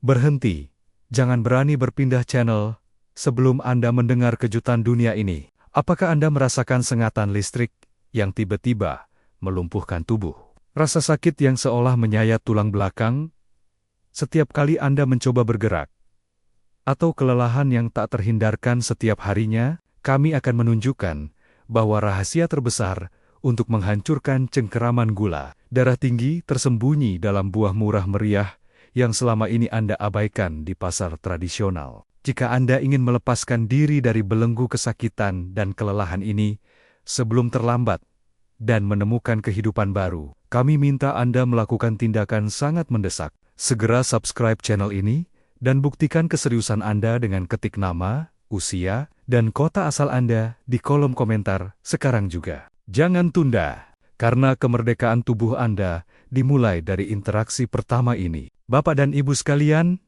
Berhenti. Jangan berani berpindah channel sebelum Anda mendengar kejutan dunia ini. Apakah Anda merasakan sengatan listrik yang tiba-tiba melumpuhkan tubuh? Rasa sakit yang seolah menyayat tulang belakang setiap kali Anda mencoba bergerak? Atau kelelahan yang tak terhindarkan setiap harinya? Kami akan menunjukkan bahwa rahasia terbesar untuk menghancurkan cengkeraman gula darah tinggi tersembunyi dalam buah murah meriah yang selama ini Anda abaikan di pasar tradisional. Jika Anda ingin melepaskan diri dari belenggu kesakitan dan kelelahan ini sebelum terlambat dan menemukan kehidupan baru, kami minta Anda melakukan tindakan sangat mendesak. Segera subscribe channel ini dan buktikan keseriusan Anda dengan ketik nama, usia, dan kota asal Anda di kolom komentar sekarang juga. Jangan tunda, karena kemerdekaan tubuh Anda dimulai dari interaksi pertama ini. Bapak dan Ibu sekalian,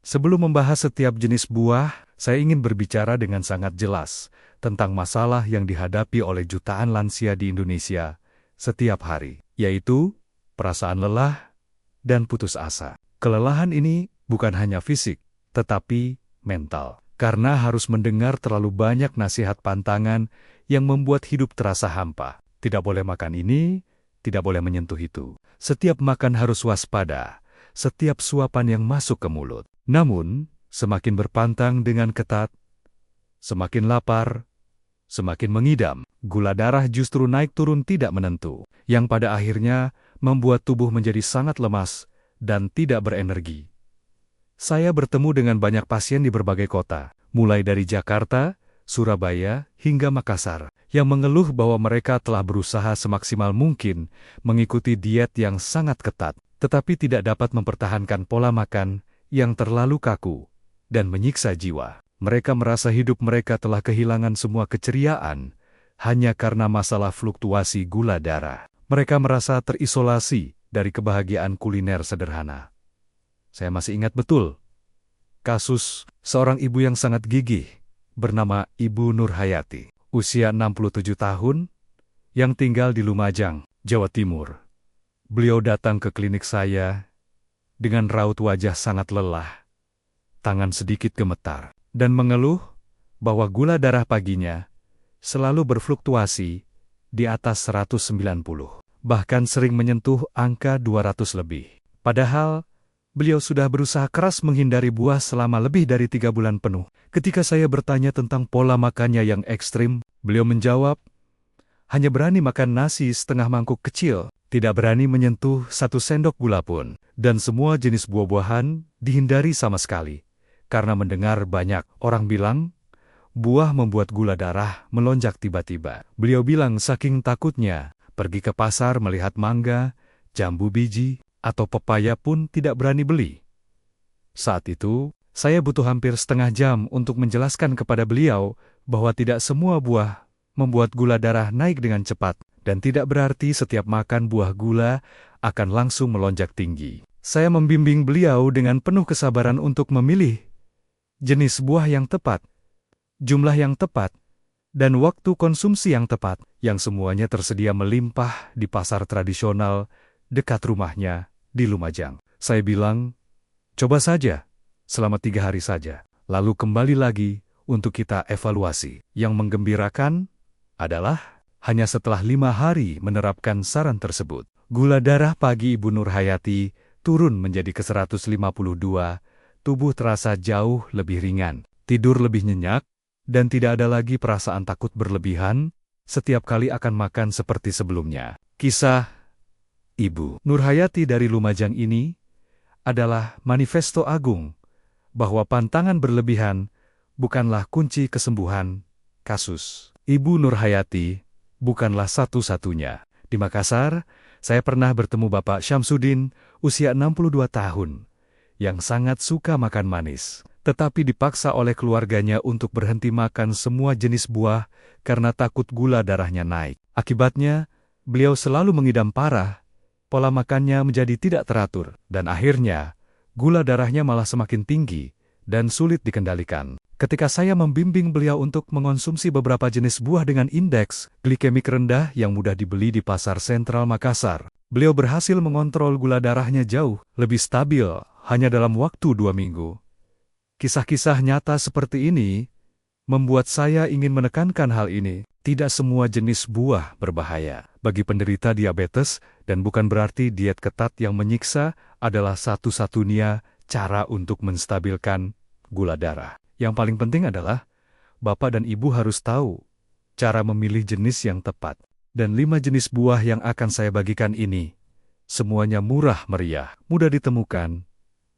sebelum membahas setiap jenis buah, saya ingin berbicara dengan sangat jelas tentang masalah yang dihadapi oleh jutaan lansia di Indonesia setiap hari, yaitu perasaan lelah dan putus asa. Kelelahan ini bukan hanya fisik, tetapi mental. Karena harus mendengar terlalu banyak nasihat pantangan yang membuat hidup terasa hampa. Tidak boleh makan ini, tidak boleh menyentuh itu. Setiap makan harus waspada, setiap suapan yang masuk ke mulut. Namun, semakin berpantang dengan ketat, semakin lapar, semakin mengidam. Gula darah justru naik turun tidak menentu, yang pada akhirnya membuat tubuh menjadi sangat lemas dan tidak berenergi. Saya bertemu dengan banyak pasien di berbagai kota, mulai dari Jakarta, Surabaya, hingga Makassar, yang mengeluh bahwa mereka telah berusaha semaksimal mungkin mengikuti diet yang sangat ketat, tetapi tidak dapat mempertahankan pola makan yang terlalu kaku dan menyiksa jiwa. Mereka merasa hidup mereka telah kehilangan semua keceriaan hanya karena masalah fluktuasi gula darah. Mereka merasa terisolasi dari kebahagiaan kuliner sederhana. Saya masih ingat betul kasus seorang ibu yang sangat gigih bernama Ibu Nurhayati, usia 67 tahun, yang tinggal di Lumajang, Jawa Timur. Beliau datang ke klinik saya dengan raut wajah sangat lelah, tangan sedikit gemetar, dan mengeluh bahwa gula darah paginya selalu berfluktuasi di atas 190, bahkan sering menyentuh angka 200 lebih. Padahal, beliau sudah berusaha keras menghindari buah selama lebih dari 3 bulan penuh. Ketika saya bertanya tentang pola makannya yang ekstrim, beliau menjawab, hanya berani makan nasi setengah mangkuk kecil, tidak berani menyentuh 1 sendok gula pun, dan semua jenis buah-buahan dihindari sama sekali. Karena mendengar banyak orang bilang, buah membuat gula darah melonjak tiba-tiba. Beliau bilang saking takutnya, pergi ke pasar melihat mangga, jambu biji, atau pepaya pun tidak berani beli. Saat itu, saya butuh hampir setengah jam untuk menjelaskan kepada beliau bahwa tidak semua buah membuat gula darah naik dengan cepat, dan tidak berarti setiap makan buah gula akan langsung melonjak tinggi. Saya membimbing beliau dengan penuh kesabaran untuk memilih jenis buah yang tepat, jumlah yang tepat, dan waktu konsumsi yang tepat, yang semuanya tersedia melimpah di pasar tradisional dekat rumahnya di Lumajang. Saya bilang, coba saja, selama 3 hari saja, lalu kembali lagi untuk kita evaluasi. Yang menggembirakan adalah, hanya setelah 5 hari menerapkan saran tersebut, gula darah pagi Ibu Nurhayati turun menjadi ke 152, tubuh terasa jauh lebih ringan, tidur lebih nyenyak, dan tidak ada lagi perasaan takut berlebihan setiap kali akan makan seperti sebelumnya. Kisah Ibu Nurhayati dari Lumajang ini adalah manifesto agung bahwa pantangan berlebihan bukanlah kunci kesembuhan. Kasus Ibu Nurhayati bukanlah satu-satunya. Di Makassar, saya pernah bertemu Bapak Syamsuddin, usia 62 tahun, yang sangat suka makan manis, tetapi dipaksa oleh keluarganya untuk berhenti makan semua jenis buah karena takut gula darahnya naik. Akibatnya, beliau selalu mengidam parah. Pola makannya menjadi tidak teratur, dan akhirnya, gula darahnya malah semakin tinggi dan sulit dikendalikan. Ketika saya membimbing beliau untuk mengonsumsi beberapa jenis buah dengan indeks glikemik rendah yang mudah dibeli di pasar sentral Makassar, beliau berhasil mengontrol gula darahnya jauh lebih stabil hanya dalam waktu 2 minggu. Kisah-kisah nyata seperti ini membuat saya ingin menekankan hal ini. Tidak semua jenis buah berbahaya bagi penderita diabetes, dan bukan berarti diet ketat yang menyiksa adalah satu-satunya cara untuk menstabilkan gula darah. Yang paling penting adalah Bapak dan Ibu harus tahu cara memilih jenis yang tepat. Dan 5 jenis buah yang akan saya bagikan ini, semuanya murah meriah, mudah ditemukan,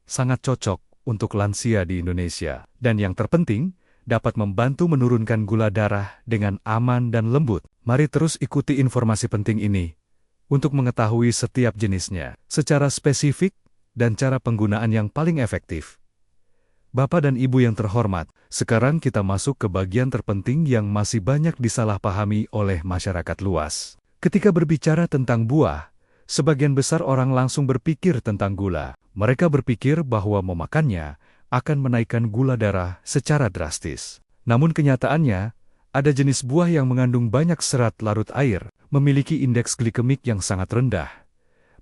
sangat cocok untuk lansia di Indonesia. Dan yang terpenting, dapat membantu menurunkan gula darah dengan aman dan lembut. Mari terus ikuti informasi penting ini untuk mengetahui setiap jenisnya secara spesifik dan cara penggunaan yang paling efektif. Bapak dan Ibu yang terhormat, sekarang kita masuk ke bagian terpenting yang masih banyak disalahpahami oleh masyarakat luas. Ketika berbicara tentang buah, sebagian besar orang langsung berpikir tentang gula. Mereka berpikir bahwa memakannya akan menaikkan gula darah secara drastis. Namun kenyataannya, ada jenis buah yang mengandung banyak serat larut air, memiliki indeks glikemik yang sangat rendah,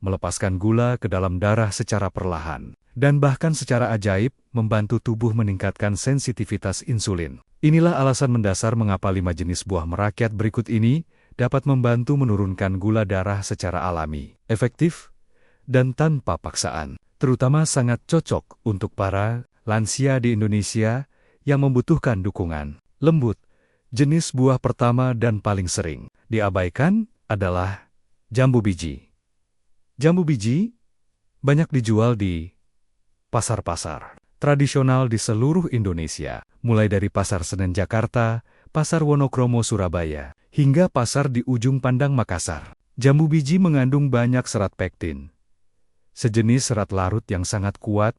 melepaskan gula ke dalam darah secara perlahan, dan bahkan secara ajaib membantu tubuh meningkatkan sensitivitas insulin. Inilah alasan mendasar mengapa 5 jenis buah merakyat berikut ini dapat membantu menurunkan gula darah secara alami, efektif, dan tanpa paksaan. Terutama sangat cocok untuk para lansia di Indonesia yang membutuhkan dukungan. Lembut, jenis buah pertama dan paling sering diabaikan adalah jambu biji. Jambu biji banyak dijual di pasar-pasar tradisional di seluruh Indonesia, mulai dari Pasar Senen Jakarta, Pasar Wonokromo Surabaya, hingga pasar di ujung Pandang Makassar. Jambu biji mengandung banyak serat pektin, sejenis serat larut yang sangat kuat,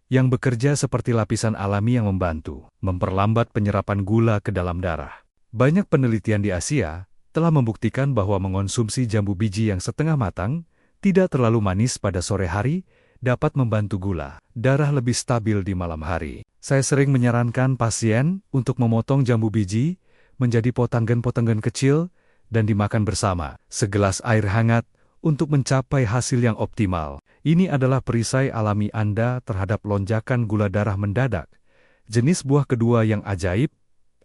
yang bekerja seperti lapisan alami yang membantu memperlambat penyerapan gula ke dalam darah. Banyak penelitian di Asia telah membuktikan bahwa mengonsumsi jambu biji yang setengah matang, tidak terlalu manis pada sore hari, dapat membantu gula darah lebih stabil di malam hari. Saya sering menyarankan pasien untuk memotong jambu biji menjadi potonggan-potonggan kecil dan dimakan bersama segelas air hangat untuk mencapai hasil yang optimal. Ini adalah perisai alami Anda terhadap lonjakan gula darah mendadak. Jenis buah kedua yang ajaib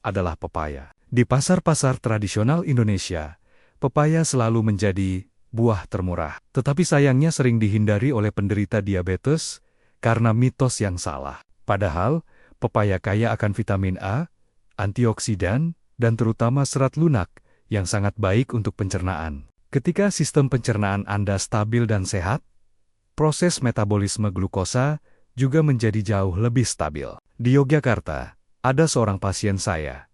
adalah pepaya. Di pasar-pasar tradisional Indonesia, pepaya selalu menjadi buah termurah. Tetapi sayangnya sering dihindari oleh penderita diabetes karena mitos yang salah. Padahal, pepaya kaya akan vitamin A, antioksidan, dan terutama serat lunak yang sangat baik untuk pencernaan. Ketika sistem pencernaan Anda stabil dan sehat, proses metabolisme glukosa juga menjadi jauh lebih stabil. Di Yogyakarta, ada seorang pasien saya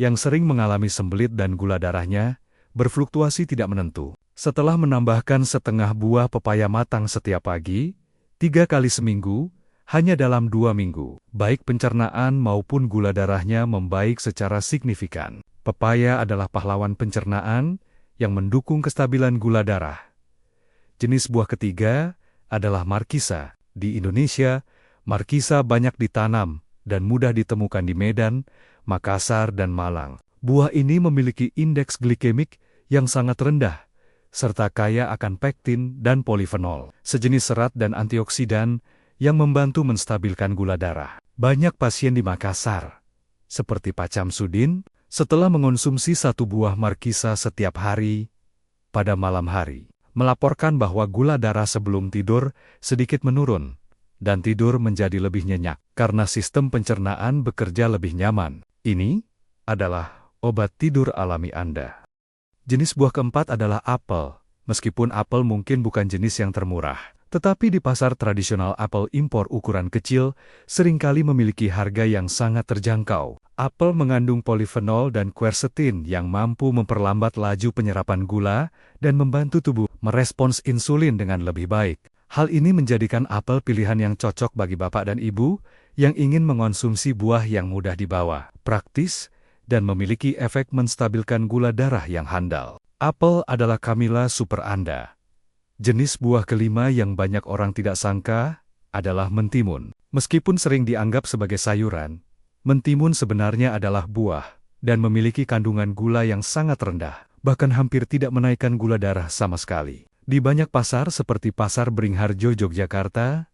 yang sering mengalami sembelit dan gula darahnya berfluktuasi tidak menentu. Setelah menambahkan setengah buah pepaya matang setiap pagi, 3 kali seminggu, hanya dalam 2 minggu, baik pencernaan maupun gula darahnya membaik secara signifikan. Pepaya adalah pahlawan pencernaan yang mendukung kestabilan gula darah. Jenis buah ketiga adalah markisa. Di Indonesia, markisa banyak ditanam dan mudah ditemukan di Medan, Makassar, dan Malang. Buah ini memiliki indeks glikemik yang sangat rendah, serta kaya akan pektin dan polifenol, sejenis serat dan antioksidan yang membantu menstabilkan gula darah. Banyak pasien di Makassar, seperti Pak Camsudin, setelah mengonsumsi 1 buah markisa setiap hari, pada malam hari, melaporkan bahwa gula darah sebelum tidur sedikit menurun, dan tidur menjadi lebih nyenyak, karena sistem pencernaan bekerja lebih nyaman. Ini adalah obat tidur alami Anda. Jenis buah keempat adalah apel. Meskipun apel mungkin bukan jenis yang termurah, tetapi di pasar tradisional apel impor ukuran kecil seringkali memiliki harga yang sangat terjangkau. Apel mengandung polifenol dan quercetin yang mampu memperlambat laju penyerapan gula dan membantu tubuh merespons insulin dengan lebih baik. Hal ini menjadikan apel pilihan yang cocok bagi Bapak dan Ibu yang ingin mengonsumsi buah yang mudah dibawa, praktis, dan memiliki efek menstabilkan gula darah yang handal. Apel adalah Camilla super Anda. Jenis buah kelima yang banyak orang tidak sangka adalah mentimun. Meskipun sering dianggap sebagai sayuran, mentimun sebenarnya adalah buah dan memiliki kandungan gula yang sangat rendah, bahkan hampir tidak menaikkan gula darah sama sekali. Di banyak pasar seperti Pasar Beringharjo, Yogyakarta,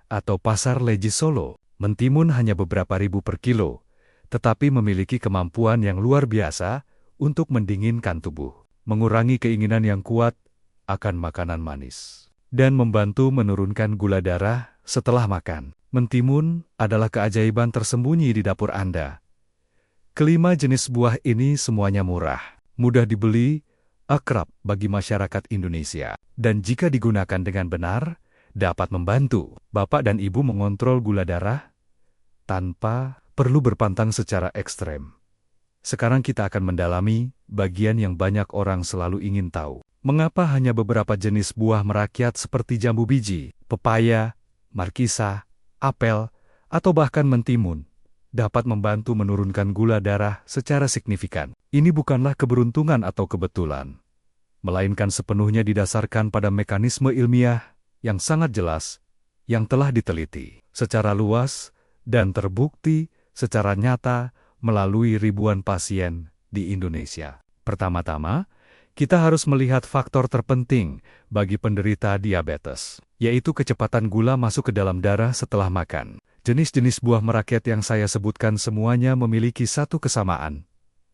atau Pasar Legis Solo. Mentimun hanya beberapa ribu per kilo, tetapi memiliki kemampuan yang luar biasa untuk mendinginkan tubuh, mengurangi keinginan yang kuat akan makanan manis, dan membantu menurunkan gula darah setelah makan. Mentimun adalah keajaiban tersembunyi di dapur Anda. Kelima jenis buah ini semuanya murah, mudah dibeli, akrab bagi masyarakat Indonesia, dan jika digunakan dengan benar, dapat membantu Bapak dan Ibu mengontrol gula darah tanpa perlu berpantang secara ekstrem. Sekarang kita akan mendalami bagian yang banyak orang selalu ingin tahu. Mengapa hanya beberapa jenis buah merakyat seperti jambu biji, pepaya, markisa, apel, atau bahkan mentimun dapat membantu menurunkan gula darah secara signifikan? Ini bukanlah keberuntungan atau kebetulan, melainkan sepenuhnya didasarkan pada mekanisme ilmiah yang sangat jelas, yang telah diteliti secara luas dan terbukti secara nyata melalui ribuan pasien di Indonesia. Pertama-tama, kita harus melihat faktor terpenting bagi penderita diabetes, yaitu kecepatan gula masuk ke dalam darah setelah makan. Jenis-jenis buah merakyat yang saya sebutkan semuanya memiliki satu kesamaan,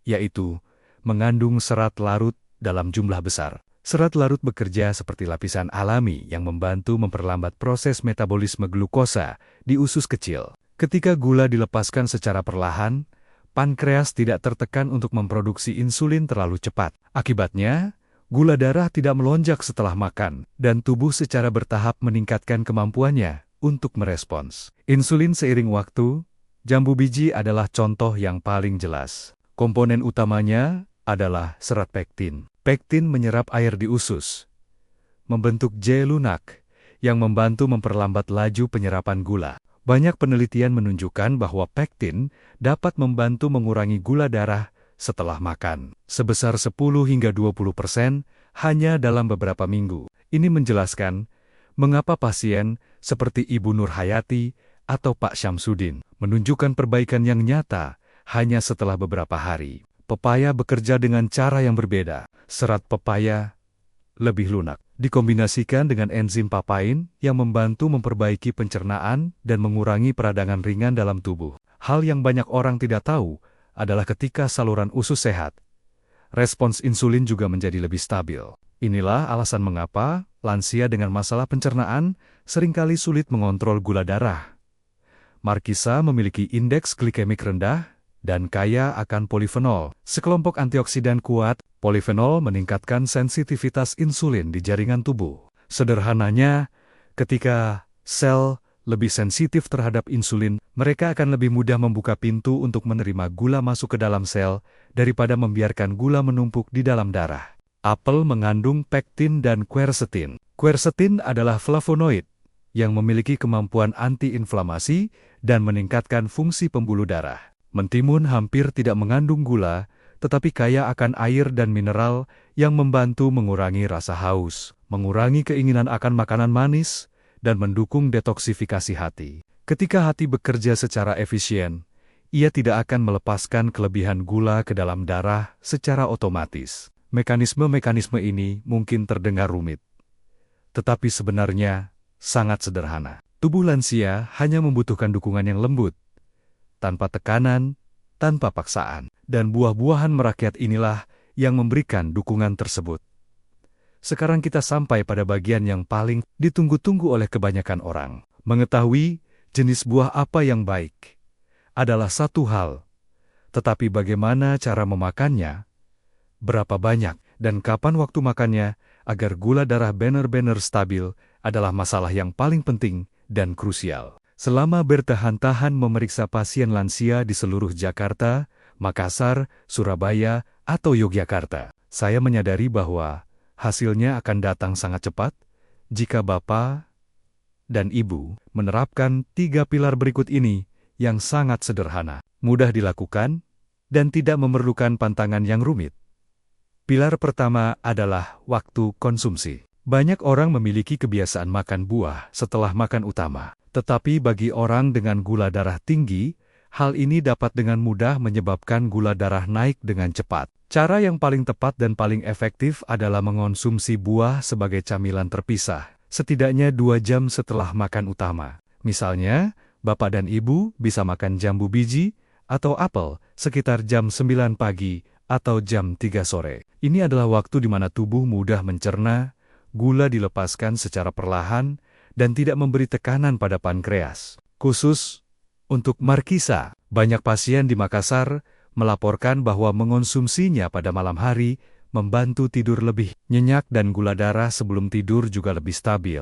yaitu mengandung serat larut dalam jumlah besar. Serat larut bekerja seperti lapisan alami yang membantu memperlambat proses metabolisme glukosa di usus kecil. Ketika gula dilepaskan secara perlahan, pankreas tidak tertekan untuk memproduksi insulin terlalu cepat. Akibatnya, gula darah tidak melonjak setelah makan, dan tubuh secara bertahap meningkatkan kemampuannya untuk merespons insulin seiring waktu. Jambu biji adalah contoh yang paling jelas. Komponen utamanya adalah serat pektin. Pektin menyerap air di usus, membentuk J lunak, yang membantu memperlambat laju penyerapan gula. Banyak penelitian menunjukkan bahwa pektin dapat membantu mengurangi gula darah setelah makan, sebesar 10 hingga 20% hanya dalam beberapa minggu. Ini menjelaskan mengapa pasien seperti Ibu Nur Hayati atau Pak Syamsuddin menunjukkan perbaikan yang nyata hanya setelah beberapa hari. Pepaya bekerja dengan cara yang berbeda. Serat pepaya lebih lunak, dikombinasikan dengan enzim papain yang membantu memperbaiki pencernaan dan mengurangi peradangan ringan dalam tubuh. Hal yang banyak orang tidak tahu adalah ketika saluran usus sehat, respons insulin juga menjadi lebih stabil. Inilah alasan mengapa lansia dengan masalah pencernaan seringkali sulit mengontrol gula darah. Markisa memiliki indeks glikemik rendah dan kaya akan polifenol, sekelompok antioksidan kuat. Polifenol meningkatkan sensitivitas insulin di jaringan tubuh. Sederhananya, ketika sel lebih sensitif terhadap insulin, mereka akan lebih mudah membuka pintu untuk menerima gula masuk ke dalam sel daripada membiarkan gula menumpuk di dalam darah. Apel mengandung pektin dan quercetin. Quercetin adalah flavonoid yang memiliki kemampuan antiinflamasi dan meningkatkan fungsi pembuluh darah. Mentimun hampir tidak mengandung gula, tetapi kaya akan air dan mineral yang membantu mengurangi rasa haus, mengurangi keinginan akan makanan manis, dan mendukung detoksifikasi hati. Ketika hati bekerja secara efisien, ia tidak akan melepaskan kelebihan gula ke dalam darah secara otomatis. Mekanisme-mekanisme ini mungkin terdengar rumit, tetapi sebenarnya sangat sederhana. Tubuh lansia hanya membutuhkan dukungan yang lembut, tanpa tekanan, tanpa paksaan. Dan buah-buahan merakyat inilah yang memberikan dukungan tersebut. Sekarang kita sampai pada bagian yang paling ditunggu-tunggu oleh kebanyakan orang. Mengetahui jenis buah apa yang baik adalah satu hal, tetapi bagaimana cara memakannya, berapa banyak, dan kapan waktu makannya agar gula darah benar-benar stabil adalah masalah yang paling penting dan krusial. Selama bertahan-tahan memeriksa pasien lansia di seluruh Jakarta, Makassar, Surabaya, atau Yogyakarta, saya menyadari bahwa hasilnya akan datang sangat cepat jika Bapak dan Ibu menerapkan 3 pilar berikut ini yang sangat sederhana, mudah dilakukan, dan tidak memerlukan pantangan yang rumit. Pilar pertama adalah waktu konsumsi. Banyak orang memiliki kebiasaan makan buah setelah makan utama, tetapi bagi orang dengan gula darah tinggi, hal ini dapat dengan mudah menyebabkan gula darah naik dengan cepat. Cara yang paling tepat dan paling efektif adalah mengonsumsi buah sebagai camilan terpisah, setidaknya 2 jam setelah makan utama. Misalnya, Bapak dan Ibu bisa makan jambu biji atau apel sekitar jam 9 pagi atau jam 3 sore. Ini adalah waktu di mana tubuh mudah mencerna, gula dilepaskan secara perlahan, dan tidak memberi tekanan pada pankreas. Khusus untuk Markisa, banyak pasien di Makassar melaporkan bahwa mengonsumsinya pada malam hari membantu tidur lebih nyenyak dan gula darah sebelum tidur juga lebih stabil.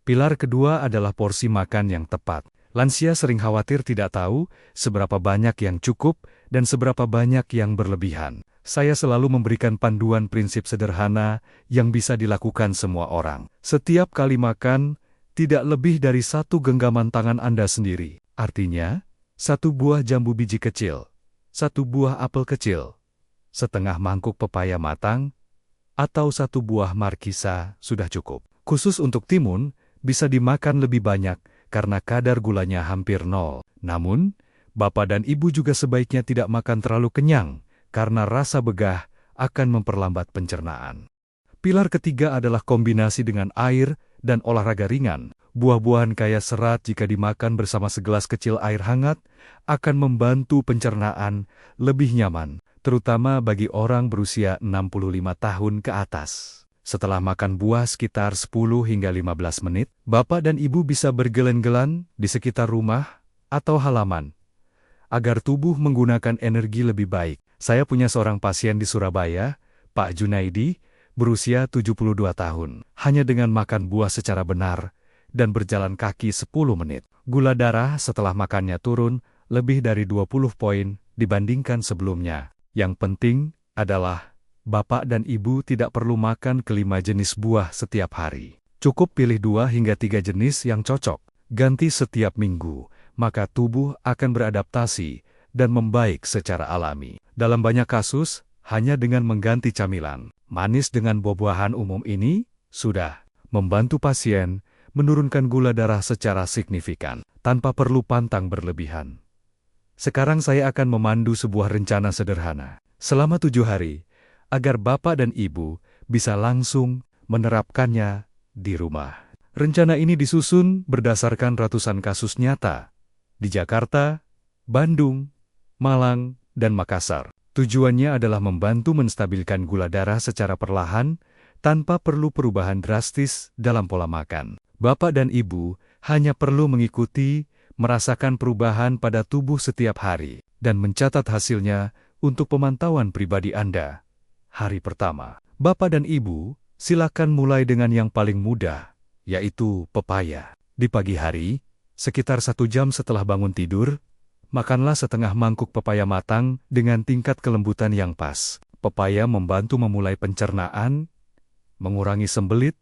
Pilar kedua adalah porsi makan yang tepat. Lansia sering khawatir tidak tahu seberapa banyak yang cukup dan seberapa banyak yang berlebihan. Saya selalu memberikan panduan prinsip sederhana yang bisa dilakukan semua orang. Setiap kali makan, tidak lebih dari 1 genggaman tangan Anda sendiri. Artinya, 1 buah jambu biji kecil, 1 buah apel kecil, setengah mangkuk pepaya matang, atau 1 buah markisa sudah cukup. Khusus untuk timun, bisa dimakan lebih banyak karena kadar gulanya hampir 0. Namun, Bapak dan Ibu juga sebaiknya tidak makan terlalu kenyang karena rasa begah akan memperlambat pencernaan. Pilar ketiga adalah kombinasi dengan air dan olahraga ringan. Buah-buahan kaya serat jika dimakan bersama segelas kecil air hangat akan membantu pencernaan lebih nyaman, terutama bagi orang berusia 65 tahun ke atas. Setelah makan buah sekitar 10 hingga 15 menit, Bapak dan Ibu bisa bergelan-gelan di sekitar rumah atau halaman, agar tubuh menggunakan energi lebih baik. Saya punya seorang pasien di Surabaya, Pak Junaidi, berusia 72 tahun. Hanya dengan makan buah secara benar dan berjalan kaki 10 menit, gula darah setelah makannya turun lebih dari 20 poin dibandingkan sebelumnya. Yang penting adalah Bapak dan Ibu tidak perlu makan ke-5 jenis buah setiap hari. Cukup pilih 2 hingga 3 jenis yang cocok. Ganti setiap minggu, maka tubuh akan beradaptasi dan membaik secara alami. Dalam banyak kasus, hanya dengan mengganti camilan manis dengan buah-buahan umum ini, sudah membantu pasien menurunkan gula darah secara signifikan, tanpa perlu pantang berlebihan. Sekarang saya akan memandu sebuah rencana sederhana, selama 7 hari, agar Bapak dan Ibu bisa langsung menerapkannya di rumah. Rencana ini disusun berdasarkan ratusan kasus nyata di Jakarta, Bandung, Malang, dan Makassar. Tujuannya adalah membantu menstabilkan gula darah secara perlahan tanpa perlu perubahan drastis dalam pola makan. Bapak dan Ibu hanya perlu mengikuti, merasakan perubahan pada tubuh setiap hari, dan mencatat hasilnya untuk pemantauan pribadi Anda. Hari pertama, Bapak dan Ibu silakan mulai dengan yang paling mudah, yaitu pepaya. Di pagi hari, sekitar 1 jam setelah bangun tidur, makanlah setengah mangkuk pepaya matang dengan tingkat kelembutan yang pas. Pepaya membantu memulai pencernaan, mengurangi sembelit,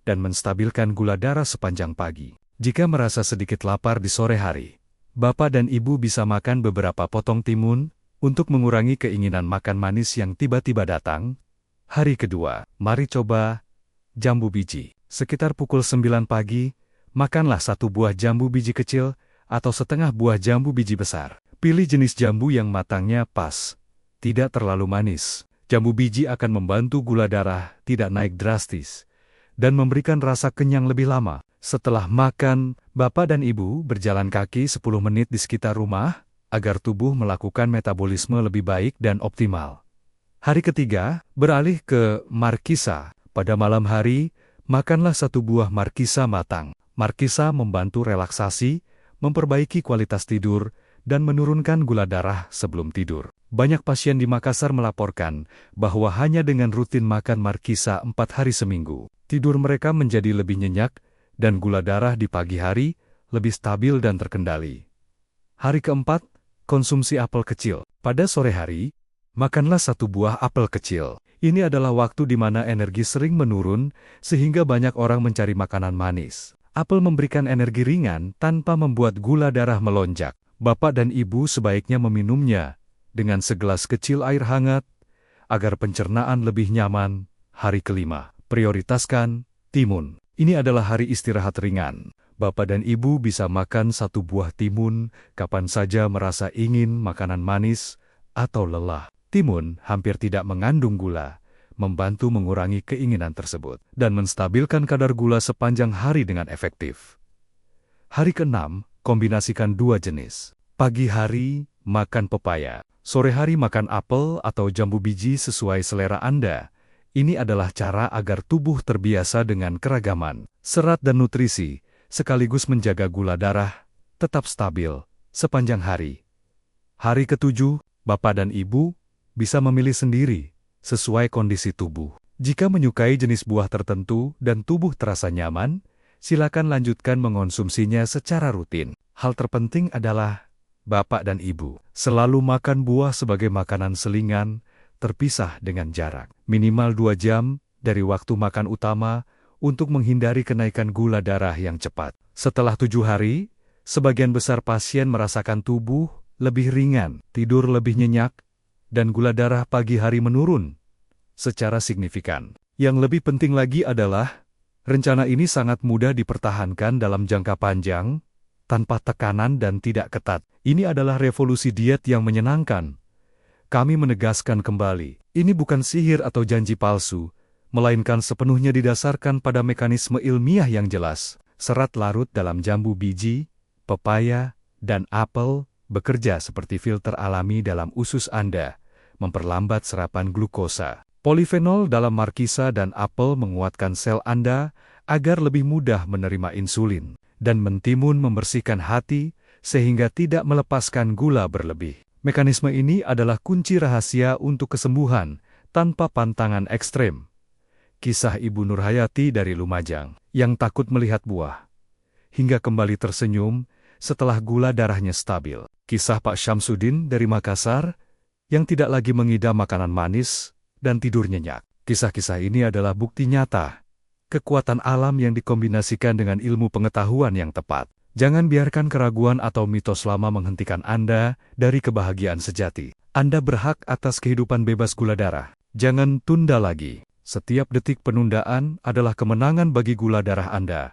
dan menstabilkan gula darah sepanjang pagi. Jika merasa sedikit lapar di sore hari, Bapak dan Ibu bisa makan beberapa potong timun untuk mengurangi keinginan makan manis yang tiba-tiba datang. Hari kedua, mari coba jambu biji. Sekitar pukul 9 pagi, makanlah 1 buah jambu biji kecil atau setengah buah jambu biji besar. Pilih jenis jambu yang matangnya pas, tidak terlalu manis. Jambu biji akan membantu gula darah tidak naik drastis dan memberikan rasa kenyang lebih lama. Setelah makan, Bapak dan Ibu berjalan kaki 10 menit di sekitar rumah agar tubuh melakukan metabolisme lebih baik dan optimal. Hari ketiga, beralih ke markisa. Pada malam hari, makanlah 1 buah markisa matang. Markisa membantu relaksasi, memperbaiki kualitas tidur, dan menurunkan gula darah sebelum tidur. Banyak pasien di Makassar melaporkan bahwa hanya dengan rutin makan markisa 4 hari seminggu, tidur mereka menjadi lebih nyenyak dan gula darah di pagi hari lebih stabil dan terkendali. Hari keempat, konsumsi apel kecil. Pada sore hari, makanlah 1 buah apel kecil. Ini adalah waktu di mana energi sering menurun sehingga banyak orang mencari makanan manis. Apel memberikan energi ringan tanpa membuat gula darah melonjak. Bapak dan Ibu sebaiknya meminumnya dengan segelas kecil air hangat agar pencernaan lebih nyaman. Hari kelima, prioritaskan timun. Ini adalah hari istirahat ringan. Bapak dan Ibu bisa makan 1 buah timun kapan saja merasa ingin makanan manis atau lelah. Timun hampir tidak mengandung gula, membantu mengurangi keinginan tersebut dan menstabilkan kadar gula sepanjang hari dengan efektif. Hari ke-6, kombinasikan dua jenis. Pagi hari, makan pepaya. Sore hari makan apel atau jambu biji sesuai selera Anda. Ini adalah cara agar tubuh terbiasa dengan keragaman serat dan nutrisi, sekaligus menjaga gula darah tetap stabil sepanjang hari. Hari ke-7, Bapak dan Ibu bisa memilih sendiri sesuai kondisi tubuh. Jika menyukai jenis buah tertentu dan tubuh terasa nyaman, silakan lanjutkan mengonsumsinya secara rutin. Hal terpenting adalah Bapak dan Ibu selalu makan buah sebagai makanan selingan, terpisah dengan jarak minimal 2 jam dari waktu makan utama untuk menghindari kenaikan gula darah yang cepat. Setelah 7 hari, sebagian besar pasien merasakan tubuh lebih ringan, tidur lebih nyenyak, dan gula darah pagi hari menurun secara signifikan. Yang lebih penting lagi adalah, rencana ini sangat mudah dipertahankan dalam jangka panjang, tanpa tekanan dan tidak ketat. Ini adalah revolusi diet yang menyenangkan. Kami menegaskan kembali, ini bukan sihir atau janji palsu, melainkan sepenuhnya didasarkan pada mekanisme ilmiah yang jelas. Serat larut dalam jambu biji, pepaya, dan apel bekerja seperti filter alami dalam usus Anda, memperlambat serapan glukosa. Polifenol dalam markisa dan apel menguatkan sel Anda agar lebih mudah menerima insulin, dan mentimun membersihkan hati sehingga tidak melepaskan gula berlebih. Mekanisme ini adalah kunci rahasia untuk kesembuhan tanpa pantangan ekstrem. Kisah Ibu Nurhayati dari Lumajang, yang takut melihat buah, hingga kembali tersenyum setelah gula darahnya stabil. Kisah Pak Syamsuddin dari Makassar, yang tidak lagi mengidam makanan manis dan tidur nyenyak. Kisah-kisah ini adalah bukti nyata kekuatan alam yang dikombinasikan dengan ilmu pengetahuan yang tepat. Jangan biarkan keraguan atau mitos lama menghentikan Anda dari kebahagiaan sejati. Anda berhak atas kehidupan bebas gula darah. Jangan tunda lagi. Setiap detik penundaan adalah kemenangan bagi gula darah Anda.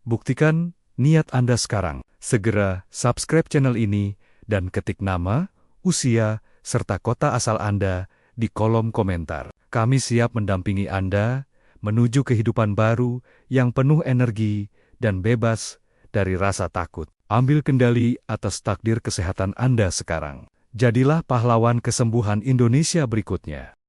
Buktikan niat Anda sekarang. Segera subscribe channel ini dan ketik nama, usia, serta kota asal Anda di kolom komentar. Kami siap mendampingi Anda menuju kehidupan baru yang penuh energi dan bebas dari rasa takut. Ambil kendali atas takdir kesehatan Anda sekarang. Jadilah pahlawan kesembuhan Indonesia berikutnya.